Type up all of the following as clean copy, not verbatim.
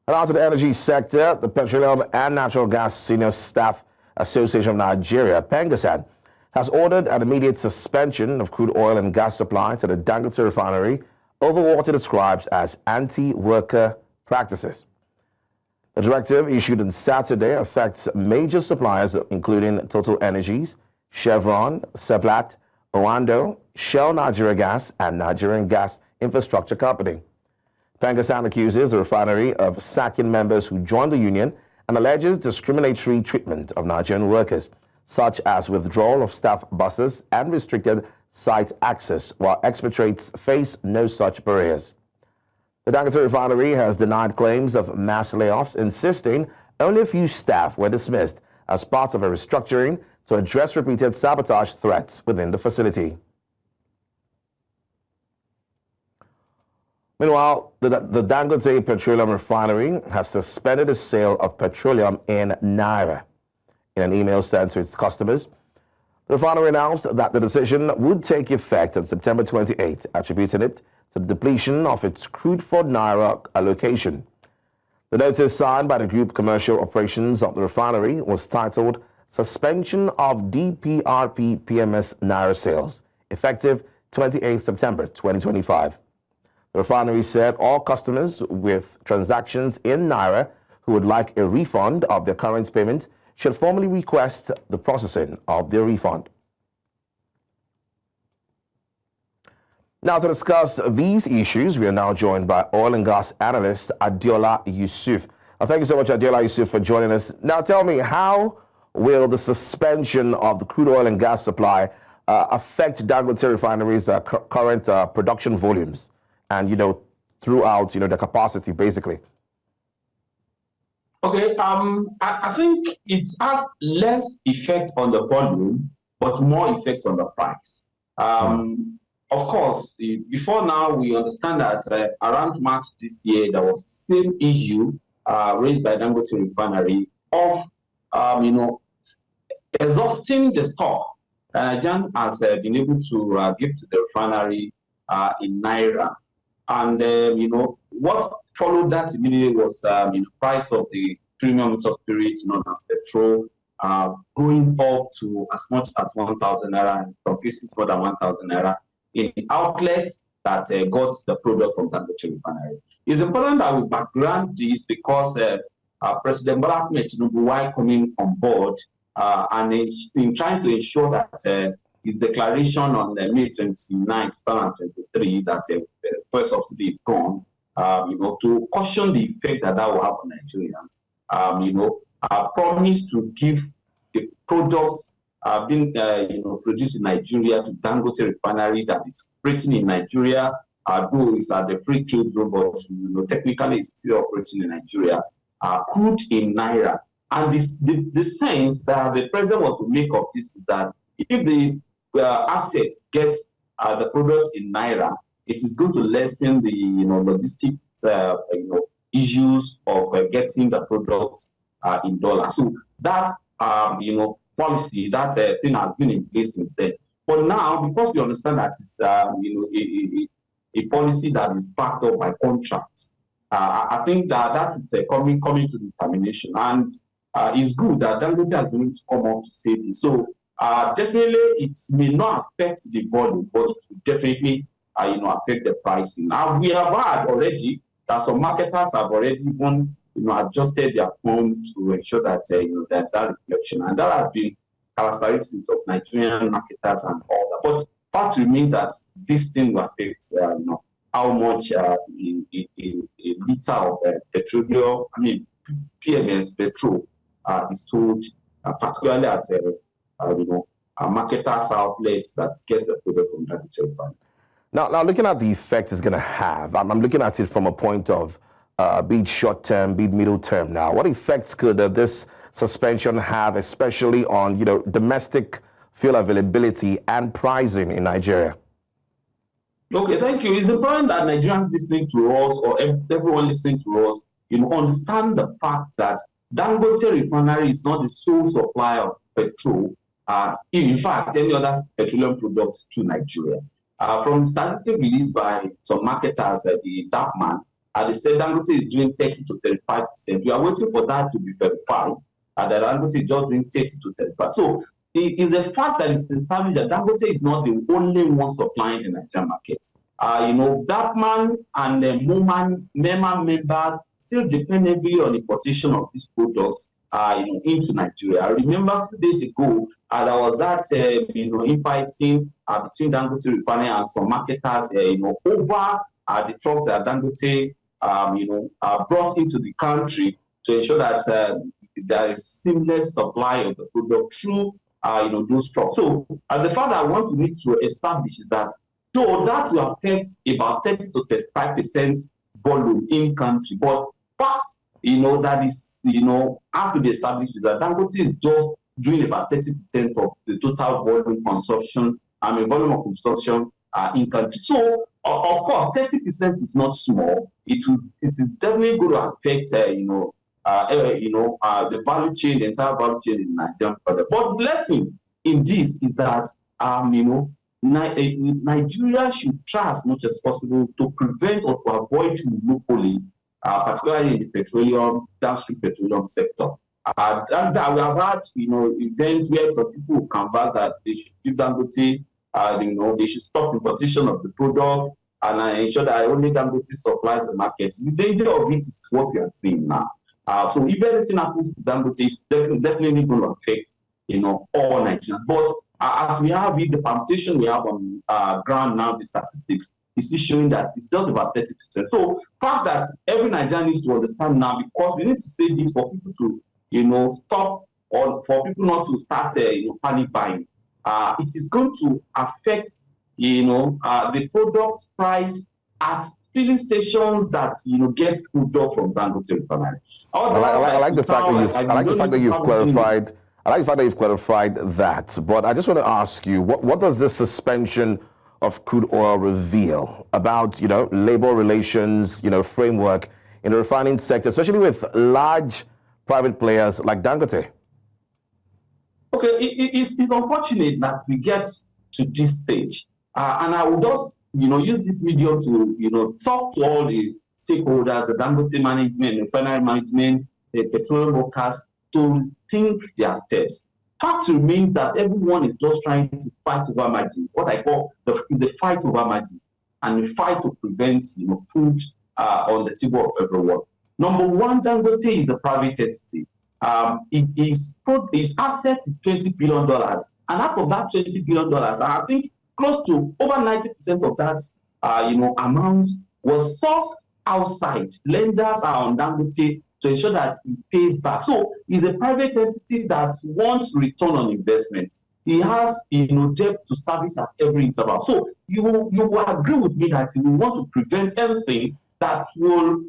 And out of the energy sector, the Petroleum and Natural Gas Senior Staff Association of Nigeria, PENGASSAN, has ordered an immediate suspension of crude oil and gas supply to the Dangote Refinery over what it describes as anti-worker practices. The directive issued on Saturday affects major suppliers including TotalEnergies, Chevron, Seplat, Oando, Shell Nigeria Gas, and Nigerian Gas Infrastructure Company. PENGASSAN accuses the refinery of sacking members who joined the union and alleges discriminatory treatment of Nigerian workers, such as withdrawal of staff buses and restricted site access, while expatriates face no such barriers. The Dangote Refinery has denied claims of mass layoffs, insisting only a few staff were dismissed as part of a restructuring to address repeated sabotage threats within the facility. Meanwhile, the Dangote Petroleum Refinery has suspended the sale of petroleum in naira. In an email sent to its customers, the refinery announced that the decision would take effect on September 28, attributing it to the depletion of its crude-for-naira allocation. The notice signed by the Group Commercial Operations of the refinery was titled Suspension of DPRP PMS Naira Sales, effective 28 September 2025. The refinery said all customers with transactions in naira who would like a refund of their current payment should formally request the processing of their refund. Now, to discuss these issues, we are now joined by oil and gas analyst Adeola Yusuf. Thank you so much, Adeola Yusuf, for joining us. Now, tell me, how will the suspension of the crude oil and gas supply affect Dangote Refinery's current production volumes and, throughout, the capacity, basically? Okay, I think it has less effect on the volume, but more effect on the price. Of course, before now, we understand that around March this year, there was the same issue raised by Dangote Refinery of, exhausting the stock Nigerian has been able to give to the refinery in naira. And, what followed that immediately was price of the premium motor spirit known as Petrol going up to as much as 1,000 naira, in some cases more than 1,000 naira in outlets that got the product from Dangote Refinery. It's important that we background this because President Bola Ahmed Tinubu, while coming on board and in trying to ensure that his declaration on May 29, 2023, that the first subsidy is gone, to caution the effect that will have on Nigerians, promised to give the products being produced in Nigeria to Dangote Refinery that is operating in Nigeria, though it's at the free trade zone, but technically it's still operating in Nigeria, crude in naira. And the sense that the president was to make of this is that if the asset gets the product in naira, it is going to lessen the logistics issues of getting the product in dollars. So that policy, that thing has been in place since then. But now, because we understand that it's a policy that is backed up by contracts, I think that is coming to determination, and it's good that Dangote has been able to come up to say this. So definitely, it may not affect the volume, but it will definitely affect the pricing. Now, we have had already that some marketers have already even adjusted their phone to ensure that there's that reflection, and that has been characteristics of Nigerian marketers and all that. But fact remains that this thing will affect how much a liter of petroleum, PMS petrol, is sold, particularly at marketers outlets that get the product from Dangote Refinery. Now, looking at the effect it's going to have, I'm looking at it from a point of be it short term, be it middle term. Now, what effects could this suspension have, especially on domestic fuel availability and pricing in Nigeria? Okay, thank you. It's important that Nigerians listening to us, or everyone listening to us, understand the fact that Dangote Refinery is not the sole supplier of petrol. In fact, any other petroleum products to Nigeria. From statistics released by some marketers, the DAPMAN, They said Dangote is doing 30 to 35%. We are waiting for that to be verified. That Dangote is just doing 30 to 35. So it is a fact that it's established that Dangote is not the only one supplying the Nigerian market. Dapman and the MEMA members still depend heavily on importation of these products into Nigeria. I remember a few days ago, there was that infighting between Dangote Refinery and some marketers over the trucks that Dangote brought into the country to ensure that there is seamless supply of the product through those trucks. So the fact that I want to need to establish is that so that will affect about 30 to 35% volume in country. But fact, that is, has to be established is that Dangote is just doing about 30% of the total volume consumption, volume of consumption in country. So, of course, 30% is not small. It is definitely going to affect, the value chain, the entire value chain in Nigerian product. But the lesson in this is that, Nigeria should try as much as possible to prevent or to avoid monopoly, particularly in the downstream petroleum sector. And we have had, events where some people convert that they should give Dangote, they should stop importation of the product and ensure that only Dangote supplies the market. The danger of it is what we are seeing now. So if anything happens to Dangote, it's definitely going to affect, all Nigerians. But as we have the permutation we have on ground now, the statistics is showing that it's just about 30%. So, fact that every Nigerian needs to understand now, because we need to say this for people to, stop, or for people not to start, panic buying. It is going to affect, the product price at filling stations that get product from Dangote Refinery. I like the fact that you've clarified. I like the fact that you've clarified that, but I just want to ask you, what does this suspension of crude oil reveal about, labor relations, framework in the refining sector, especially with large private players like Dangote? Okay, it's unfortunate that we get to this stage, and I will just, use this medium to, talk to all the stakeholders, the Dangote management, refinery management, the petroleum workers, to think their steps. Fact remains that everyone is just trying to fight over margins. What I call is the fight over margins, and the fight to prevent food on the table of everyone. Number one, Dangote is a private entity. His asset is $20 billion, and out of that $20 billion, I think close to over 90% of that amount was sourced outside. Lenders are on Dangote to ensure that it pays back. So it's a private entity that wants return on investment. He has debt to service at every interval. So you will agree with me that we want to prevent everything that will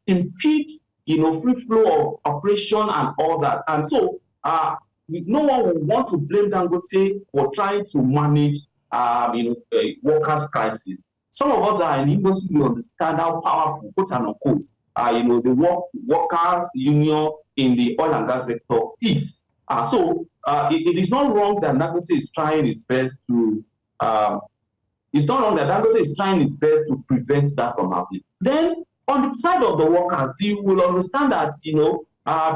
impede free flow of operation and all that. And so no one will want to blame Dangote for trying to manage workers' crisis. Some of us are in the industry, we understand how powerful, quote and unquote, the workers' union in the oil and gas sector is. So it is not wrong that Dangote is trying its best to. It's not wrong that Dangote is trying its best to prevent that from happening. Then on the side of the workers, you will understand that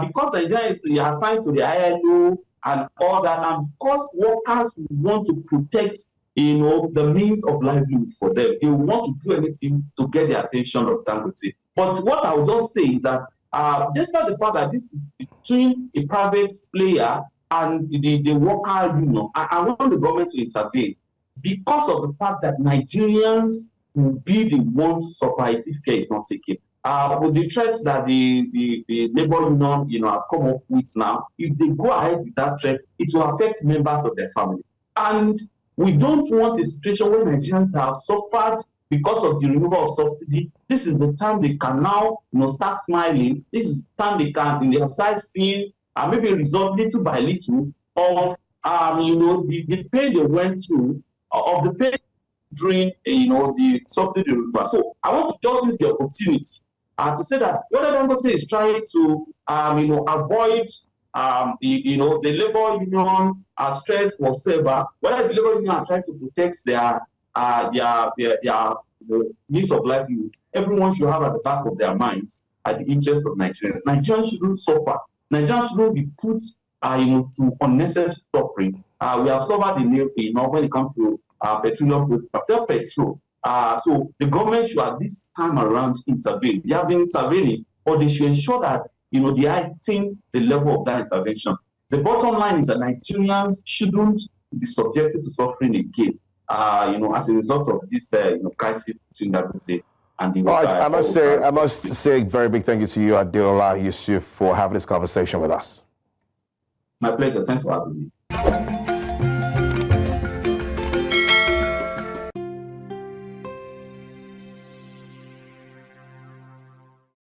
because Nigeria is assigned to the ILO and all that, and because workers want to protect the means of livelihood for them, they want to do anything to get the attention of Dangote. But what I would just say is that despite the fact that this is between a private player and the worker union, I want the government to intervene because of the fact that Nigerians will be the ones to suffer if care is not taken. With the threats that the labor union have come up with now, if they go ahead with that threat, it will affect members of their family. And we don't want a situation where Nigerians have suffered because of the removal of subsidy. This is the time they can now start smiling. This is the time they can, in the outside scene, maybe resolve little by little of the pain they went through, of the pain during the subsidy removal. So I want to just use the opportunity to say that whether Dangote is trying to avoid the labor union stress whatsoever, whether the labor union are trying to protect their means of livelihood, everyone should have at the back of their minds are the interest of Nigerians. Nigerians shouldn't suffer. Nigerians shouldn't be put to unnecessary suffering. We have suffered enough when it comes to petroleum, petrol. So the government should at this time around intervene. They have been intervening, but they should ensure that they heighten the level of that intervention. The bottom line is that Nigerians shouldn't be subjected to suffering again, as a result of this crisis between Dangote and the. All right, I must say a very big thank you to you, Adeola Yusuf, for having this conversation with us. My pleasure. Thanks for having me.